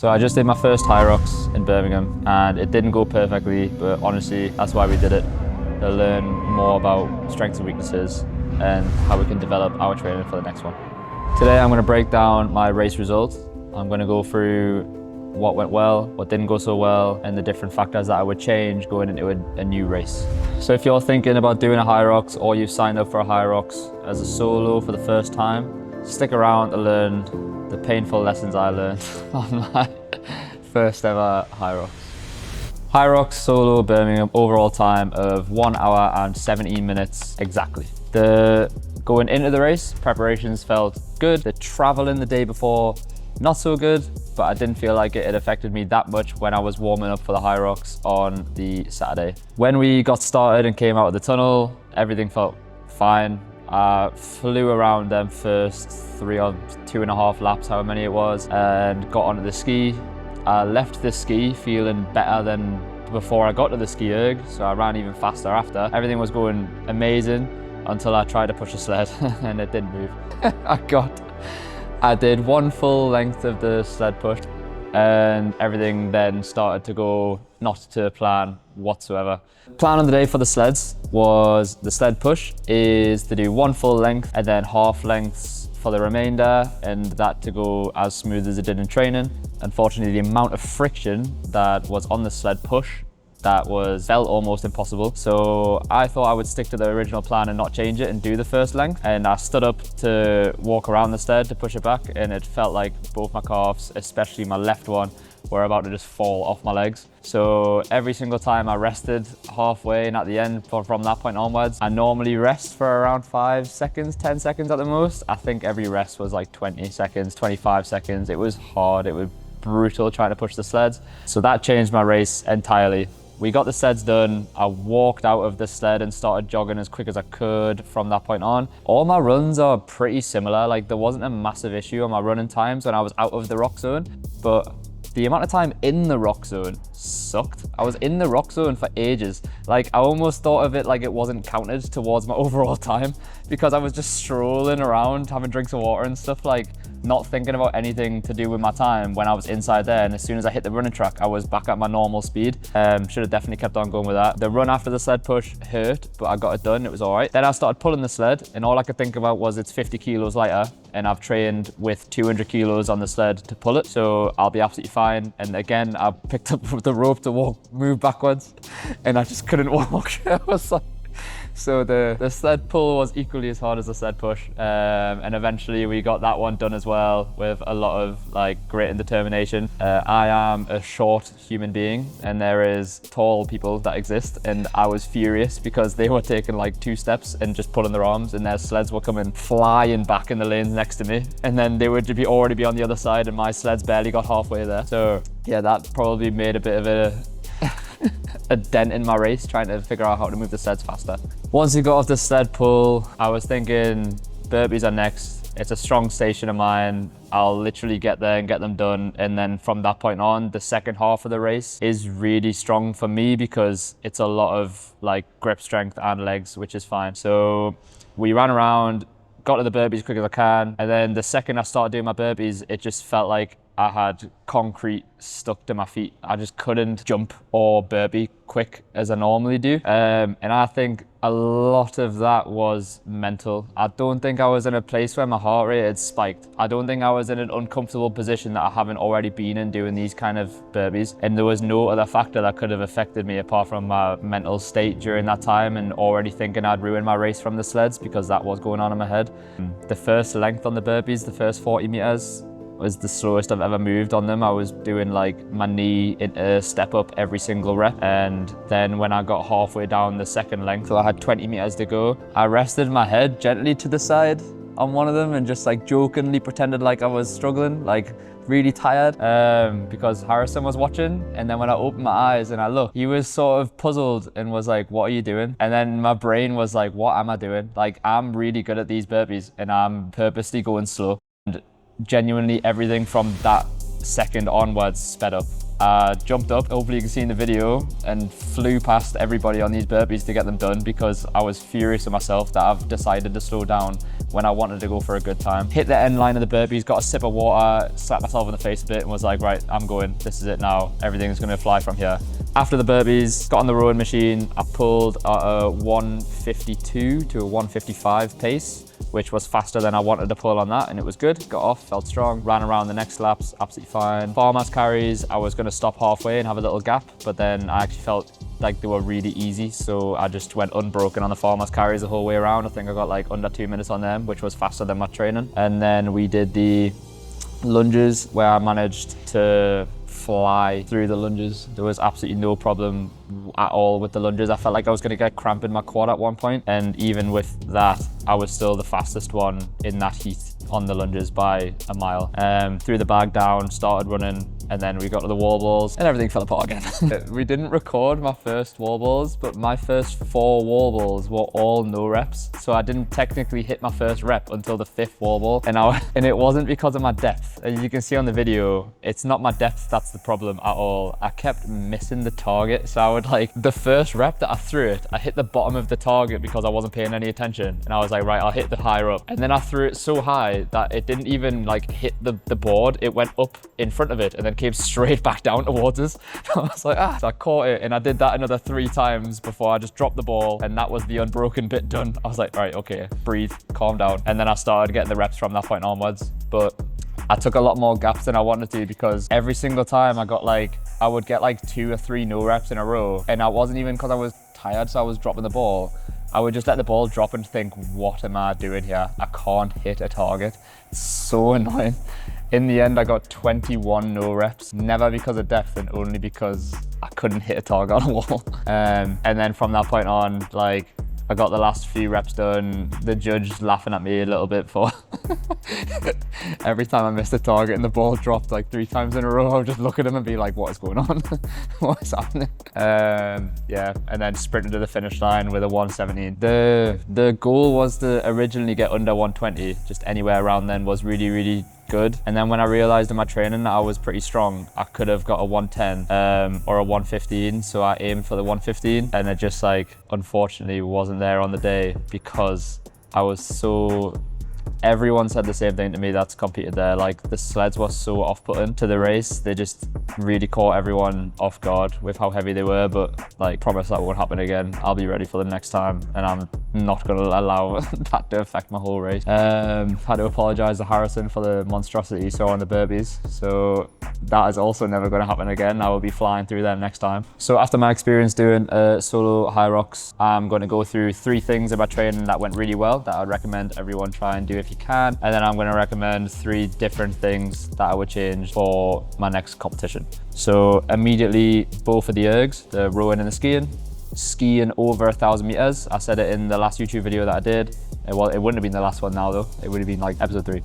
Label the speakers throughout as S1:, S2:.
S1: So I just did my first Hyrox in Birmingham and it didn't go perfectly, but honestly, that's why we did it. To learn more about strengths and weaknesses and how we can develop our training for the next one. Today I'm going to break down my race results. I'm going to go through what went well, what didn't go so well, and the different factors that I would change going into a new race. So if you're thinking about doing a Hyrox or you've signed up for a Hyrox as a solo for the first time, stick around to learn the painful lessons I learned on my first ever Hyrox. Hyrox solo Birmingham, overall time of 1 hour and 17 minutes exactly. Going into the race, preparations felt good. The traveling the day before, not so good, but I didn't feel like it affected me that much when I was warming up for the Hyrox on the Saturday. When we got started and came out of the tunnel, everything felt fine. I flew around them first 3 or 2.5 laps, however many it was, and got onto the ski. I left the ski feeling better than before I got to the ski erg, so I ran even faster after. Everything was going amazing until I tried to push a sled and it didn't move. I did 1 full length of the sled push and everything then started to go not to plan whatsoever. Plan on the day for the sleds was the sled push is to do 1 full length and then half lengths for the remainder, and that to go as smooth as it did in training. Unfortunately, the amount of friction that was on the sled push felt almost impossible. So I thought I would stick to the original plan and not change it and do the first length. And I stood up to walk around the sled to push it back, and it felt like both my calves, especially my left one, were about to just fall off my legs. So every single time I rested halfway and at the end from that point onwards, I normally rest for around 5 seconds, 10 seconds at the most. I think every rest was like 20 seconds, 25 seconds. It was hard, it was brutal trying to push the sleds. So that changed my race entirely. We got the sleds done. I walked out of the sled and started jogging as quick as I could from that point on. All my runs are pretty similar. Like, there wasn't a massive issue on my running times when I was out of the rock zone, but the amount of time in the rock zone sucked. I was in the rock zone for ages. Like, I almost thought of it like it wasn't counted towards my overall time because I was just strolling around, having drinks of water and stuff, like not thinking about anything to do with my time when I was inside there. And as soon as I hit the running track, I was back at my normal speed. Should have definitely kept on going with that. The run after the sled push hurt, but I got it done, it was all right. Then I started pulling the sled and all I could think about was it's 50 kilos lighter and I've trained with 200 kilos on the sled to pull it, so I'll be absolutely fine. And again, I picked up the rope to move backwards and I just couldn't walk. I was like, so the sled pull was equally as hard as the sled push, and eventually we got that one done as well with a lot of like grit and determination. I am a short human being and there is tall people that exist, and I was furious because they were taking like 2 steps and just pulling their arms and their sleds were coming flying back in the lanes next to me, and then they would already be on the other side and my sleds barely got halfway there. So yeah, that probably made a bit of a dent in my race, trying to figure out how to move the sleds faster. Once we got off the sled pull, I was thinking burpees are next. It's a strong station of mine. I'll literally get there and get them done. And then from that point on, the second half of the race is really strong for me because it's a lot of like grip strength and legs, which is fine. So we ran around, got to the burpees as quick as I can. And then the second I started doing my burpees, it just felt like I had concrete stuck to my feet. I just couldn't jump or burpee quick as I normally do. And I think a lot of that was mental. I don't think I was in a place where my heart rate had spiked. I don't think I was in an uncomfortable position that I haven't already been in doing these kind of burpees. And there was no other factor that could have affected me apart from my mental state during that time and already thinking I'd ruin my race from the sleds because that was going on in my head. The first length on the burpees, the first 40 meters, was the slowest I've ever moved on them. I was doing like my knee into a step up every single rep. And then when I got halfway down the second length, so I had 20 meters to go, I rested my head gently to the side on one of them and just like jokingly pretended like I was struggling, like really tired, because Harrison was watching. And then when I opened my eyes and I looked, he was sort of puzzled and was like, "What are you doing?" And then my brain was like, "What am I doing? Like, I'm really good at these burpees and I'm purposely going slow." And genuinely everything from that second onwards sped up. Jumped up, hopefully you can see in the video, and flew past everybody on these burpees to get them done because I was furious with myself that I've decided to slow down when I wanted to go for a good time. Hit the end line of the burpees, got a sip of water, slapped myself in the face a bit and was like, right, I'm going, this is it now. Everything's gonna fly from here. After the burpees, got on the rowing machine, I pulled a 152 to a 155 pace, which was faster than I wanted to pull on that, and it was good. Got off, felt strong, ran around the next laps, absolutely fine. Farmers carries, I was gonna stop halfway and have a little gap, but then I actually felt like they were really easy, so I just went unbroken on the farmers carries the whole way around. I think I got like under 2 minutes on them, which was faster than my training. And then we did the lunges where I managed to fly through the lunges. There was absolutely no problem at all with the lunges. I felt like I was going to get cramp in my quad at one point, and even with that, I was still the fastest one in that heat on the lunges by a mile. Threw the bag down, started running, and then we got to the wall balls and everything fell apart again. We didn't record my first wall balls, but my first 4 wall balls were all no reps. So I didn't technically hit my first rep until the 5th wall ball. And it wasn't because of my depth. As you can see on the video, it's not my depth that's the problem at all. I kept missing the target. So I would like, the first rep that I threw it, I hit the bottom of the target because I wasn't paying any attention. And I was like, right, I'll hit the higher up. And then I threw it so high that it didn't even like hit the board. It went up in front of it and then came straight back down towards us. I was like, so I caught it, and I did that another 3 times before I just dropped the ball, and that was the unbroken bit done. I was like, all right, okay, breathe, calm down. And then I started getting the reps from that point onwards. But I took a lot more gaps than I wanted to, because every single time I would get like 2 or 3 no reps in a row, and I wasn't even because I was tired, so I was dropping the ball. I would just let the ball drop and think, what am I doing here? I can't hit a target. It's so annoying. In the end, I got 21 no reps, never because of depth and only because I couldn't hit a target on a wall. And then from that point on, like, I got the last few reps done. The judge laughing at me a little bit for every time I missed a target and the ball dropped like 3 times in a row. I would just look at him and be like, what is going on? What is happening? Yeah, and then sprinted to the finish line with a 117. The goal was to originally get under 120, just anywhere around then was really, really good. And then when I realized in my training that I was pretty strong, I could have got a 110 or a 115, so I aimed for the 115, and it just like unfortunately wasn't there on the day because I was so everyone said the same thing to me that's competed there. Like, the sleds were so off-putting to the race. They just really caught everyone off guard with how heavy they were, but like, promise that won't happen again. I'll be ready for the next time, and I'm not going to allow that to affect my whole race. Had to apologize to Harrison for the monstrosity he saw on the burpees. So that is also never going to happen again. I will be flying through them next time. So after my experience doing solo Hyrox, I'm going to go through 3 things in my training that went really well that I'd recommend everyone try and do if you can. And then I'm going to recommend 3 different things that I would change for my next competition. So immediately, both of the ergs, the rowing and the skiing. Skiing over 1,000 meters. I said it in the last YouTube video that I did. It wouldn't have been the last one now though. It would have been like episode 3.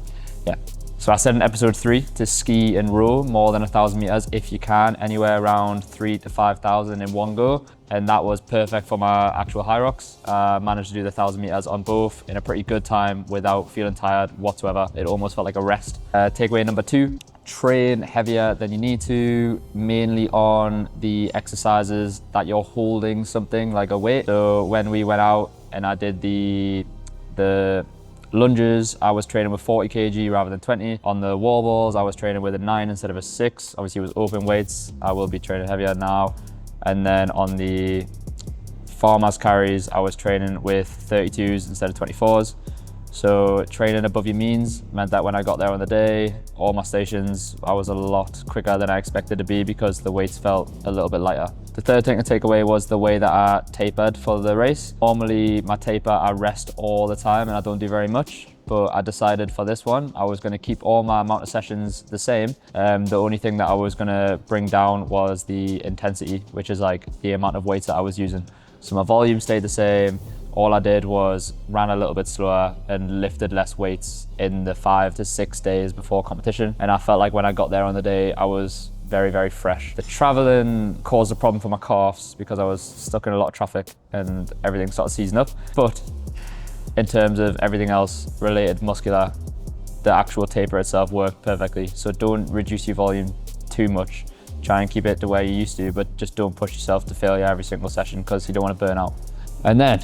S1: Yeah. So I said in episode 3 to ski and row more than 1,000 meters if you can, anywhere around 3,000 to 5,000 in one go. And that was perfect for my actual Hyrox. Managed to do the 1,000 meters on both in a pretty good time without feeling tired whatsoever. It almost felt like a rest. Takeaway number 2, train heavier than you need to, mainly on the exercises that you're holding something like a weight. So when we went out and I did the lunges, I was training with 40 kg rather than 20. On the wall balls, I was training with a 9 instead of a 6. Obviously it was open weights. I will be training heavier now. And then on the farmers carries, I was training with 32s instead of 24s. So training above your means meant that when I got there on the day, all my stations, I was a lot quicker than I expected to be because the weights felt a little bit lighter. The third thing to take away was the way that I tapered for the race. Normally my taper, I rest all the time and I don't do very much. But I decided for this one, I was going to keep all my amount of sessions the same. The only thing that I was going to bring down was the intensity, which is like the amount of weights that I was using. So my volume stayed the same. All I did was ran a little bit slower and lifted less weights in the 5 to 6 days before competition. And I felt like when I got there on the day, I was very, very fresh. The traveling caused a problem for my calves because I was stuck in a lot of traffic and everything started seizing up. But in terms of everything else related muscular, the actual taper itself worked perfectly. So don't reduce your volume too much. Try and keep it to where you used to, but just don't push yourself to failure every single session because you don't want to burn out. And then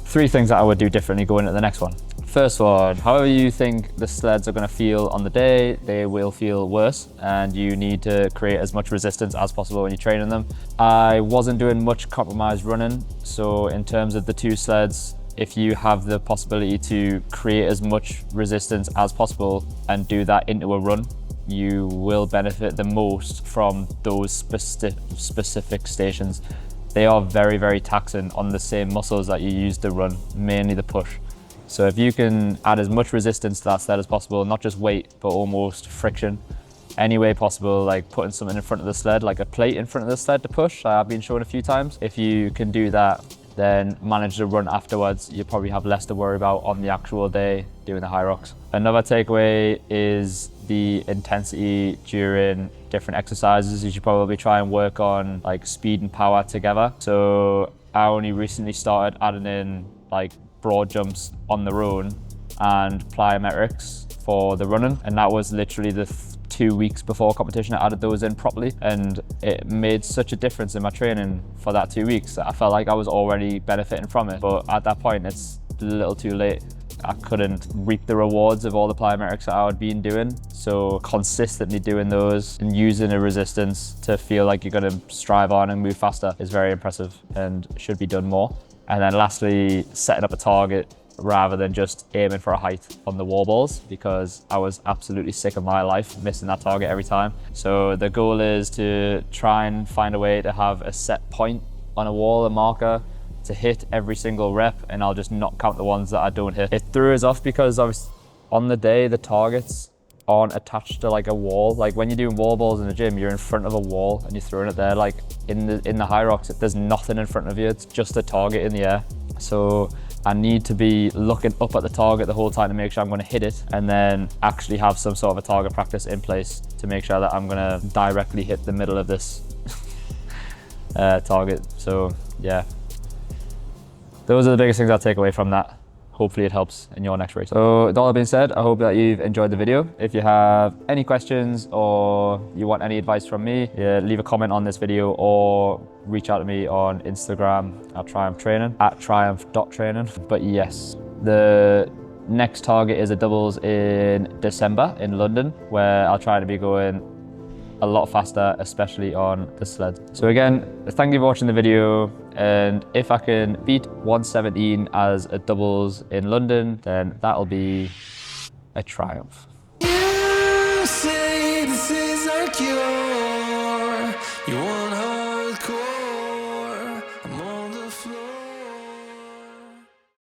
S1: 3 things that I would do differently going into the next one. first one, however you think the sleds are going to feel on the day, they will feel worse, and you need to create as much resistance as possible when you're training them. I wasn't doing much compromised running, so in terms of the two sleds, if you have the possibility to create as much resistance as possible and do that into a run, you will benefit the most from those specific stations. They are very, very taxing on the same muscles that you use to run, mainly the push. So if you can add as much resistance to that sled as possible, not just weight, but almost friction, any way possible, like putting something in front of the sled, like a plate in front of the sled to push, I've been shown a few times. If you can do that, then manage the run afterwards, you probably have less to worry about on the actual day doing the Hyrox. Another takeaway is the intensity during different exercises. You should probably try and work on like speed and power together. So I only recently started adding in like broad jumps on their own and plyometrics for the running, and that was literally the 2 weeks before competition. I added those in properly, and it made such a difference in my training for that 2 weeks that I felt like I was already benefiting from it. But at that point, it's a little too late. I couldn't reap the rewards of all the plyometrics that I had been doing. So consistently doing those and using a resistance to feel like you're going to strive on and move faster is very impressive and should be done more. And then lastly, setting up a target rather than just aiming for a height on the wall balls, because I was absolutely sick of my life missing that target every time. So the goal is to try and find a way to have a set point on a wall, a marker, to hit every single rep, and I'll just not count the ones that I don't hit. It threw us off because obviously on the day, the targets aren't attached to like a wall. Like when you're doing wall balls in the gym, you're in front of a wall and you're throwing it there. Like in the Hyrox, there's nothing in front of you. It's just a target in the air. So I need to be looking up at the target the whole time to make sure I'm going to hit it, and then actually have some sort of a target practice in place to make sure that I'm going to directly hit the middle of this target. So yeah, those are the biggest things I'll take away from that. Hopefully it helps in your next race. So with all that being said, I hope that you've enjoyed the video. If you have any questions or you want any advice from me, leave a comment on this video or reach out to me on Instagram at Triumph Training, at triumph.training. But yes, the next target is a doubles in December in London, where I'll try to be going a lot faster, especially on the sled. So again, thank you for watching the video, and if I can beat 117 as a doubles in London, then that'll be a triumph.
S2: You say this is our cure. You